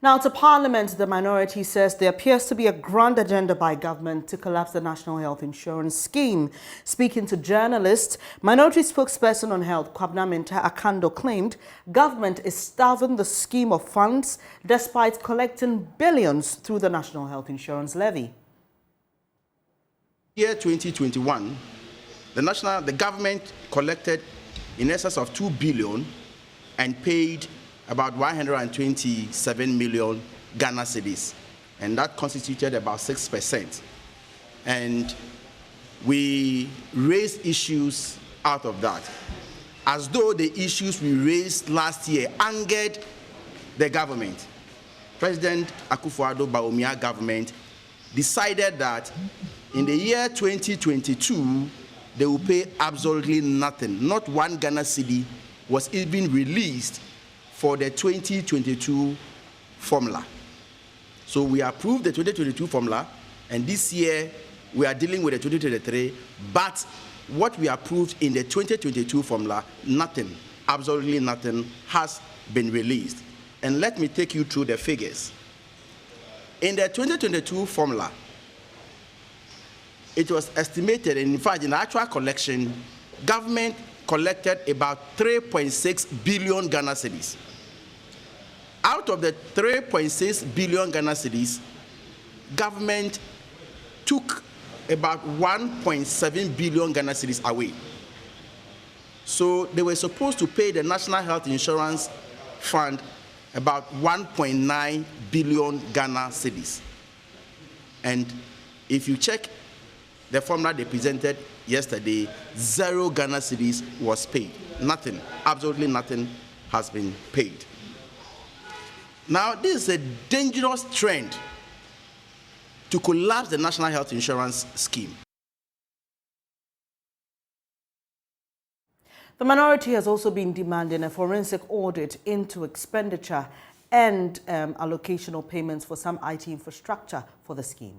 Now to Parliament, the minority says there appears to be a grand agenda by government to collapse the National Health Insurance Scheme. Speaking to journalists, minority spokesperson on health, Akandoh, claimed government is starving the scheme of funds despite collecting billions through the National Health Insurance levy. Year 2021, the government collected in excess of 2 billion and paid about 127 million Ghana cedis, and that constituted about 6%. And we raised issues out of that, as though the issues we raised last year angered the government. President Akufo-Addo Bawumia government decided that in the year 2022, they will pay absolutely nothing. Not one Ghana cedi was even released for the 2022 formula. So we approved the 2022 formula, and this year we are dealing with the 2023, but what we approved in the 2022 formula, nothing, absolutely nothing has been released. And let me take you through the figures. In the 2022 formula, it was estimated, and in fact, in the actual collection, government collected about 3.6 billion Ghana cedis. Out of the 3.6 billion Ghana cedis, government took about 1.7 billion Ghana cedis away. So they were supposed to pay the National Health Insurance Fund about 1.9 billion Ghana cedis. And if you check the formula they presented yesterday, 0 Ghana cedis was paid. Nothing, absolutely nothing has been paid. Now, this is a dangerous trend to collapse the National Health Insurance Scheme. The minority has also been demanding a forensic audit into expenditure and allocational payments for some IT infrastructure for the scheme.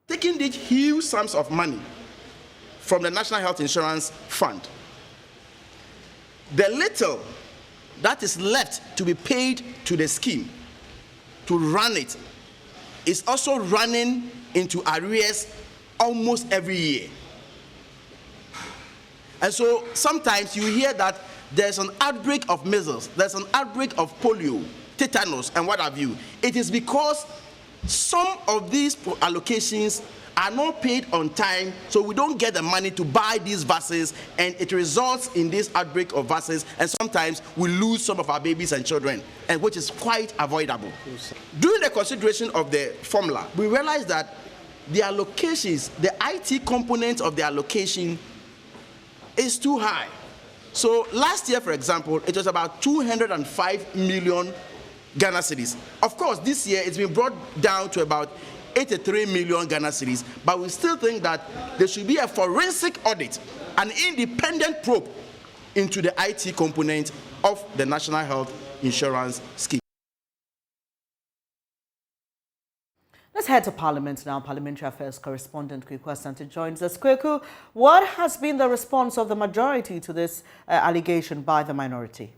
Taking these huge sums of money from the National Health Insurance Fund, the little that is left to be paid to the scheme to run it is also running into arrears almost every year. And so sometimes you hear that there's an outbreak of measles, there's an outbreak of polio, tetanus, and what have you. It is because some of these allocations are not paid on time, so we don't get the money to buy these vaccines, and it results in this outbreak of vaccines, and sometimes we lose some of our babies and children, and which is quite avoidable. During the consideration of the formula, we realized that the allocations, the IT component of the allocation is too high. So last year, for example, it was about 205 million Ghana cedis. Of course, this year it's been brought down to about 83 million Ghana cedis, but we still think that there should be a forensic audit, an independent probe into the IT component of the National Health Insurance Scheme. Let's head to Parliament now. Parliamentary Affairs correspondent Kweku Asante joins us. Kweku, what has been the response of the majority to this allegation by the minority?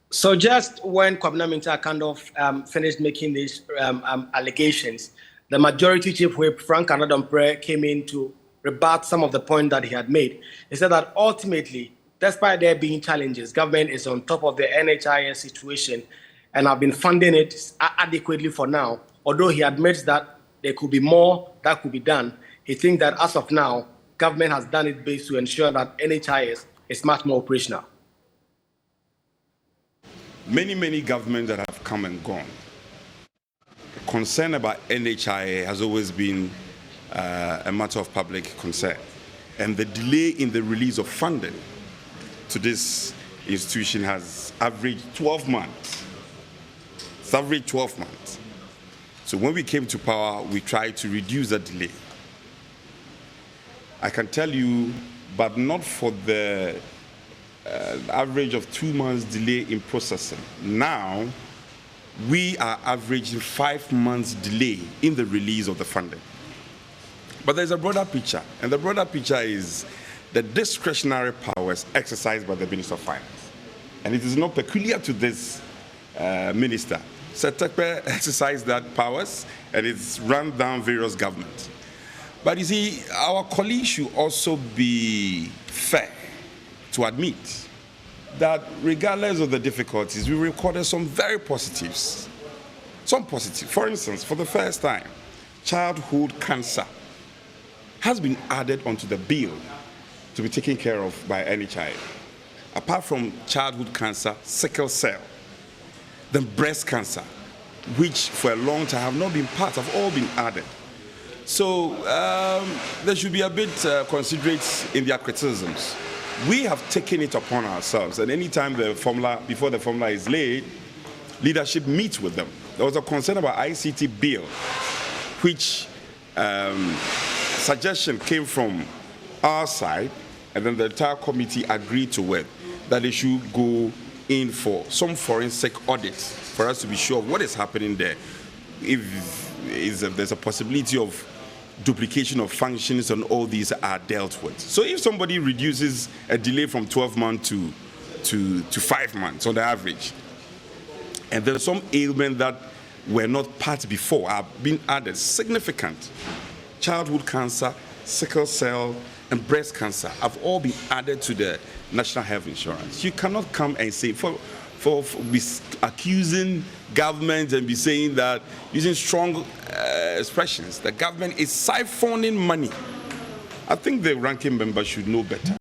So just when Akandoh finished making these allegations, the majority chief whip, Frank Akandoh, came in to rebut some of the points that he had made. He said that ultimately, despite there being challenges, government is on top of the NHIS situation and have been funding it adequately for now. Although he admits that there could be more that could be done, he thinks that as of now, government has done its best to ensure that NHIS is much more operational. Many governments that have come and gone. Concern about NHIS has always been a matter of public concern. And the delay in the release of funding to this institution has averaged 12 months. It's averaged 12 months. So when we came to power, we tried to reduce that delay. I can tell you, but not for the average of 2 months delay in processing. Now, we are averaging 5 months delay in the release of the funding. But there's a broader picture, and the broader picture is the discretionary powers exercised by the Minister of Finance. And it is not peculiar to this minister. Setekpe exercised that powers, and it's run down various governments. But you see, our colleagues should also be fair to admit that regardless of the difficulties, we recorded some very positives. Some positive. For instance, for the first time, childhood cancer has been added onto the bill to be taken care of by NHIS. Apart from childhood cancer, sickle cell, then breast cancer, which for a long time have not been part, have all been added. So they should be a bit considerate in their criticisms. We have taken it upon ourselves, and anytime before the formula is laid, leadership meets with them. There was a concern about ICT bill, which suggestion came from our side, and then the entire committee agreed to it, that they should go in for some forensic audits for us to be sure of what is happening there. If there's a possibility of duplication of functions, and all these are dealt with. So if somebody reduces a delay from 12 months to 5 months on the average, and there's some ailment that were not part before are being added, significant. Childhood cancer, sickle cell, and breast cancer have all been added to the National Health Insurance. You cannot come and say, for be accusing government and be saying that, using strong expressions, the government is siphoning money. I think the ranking member should know better.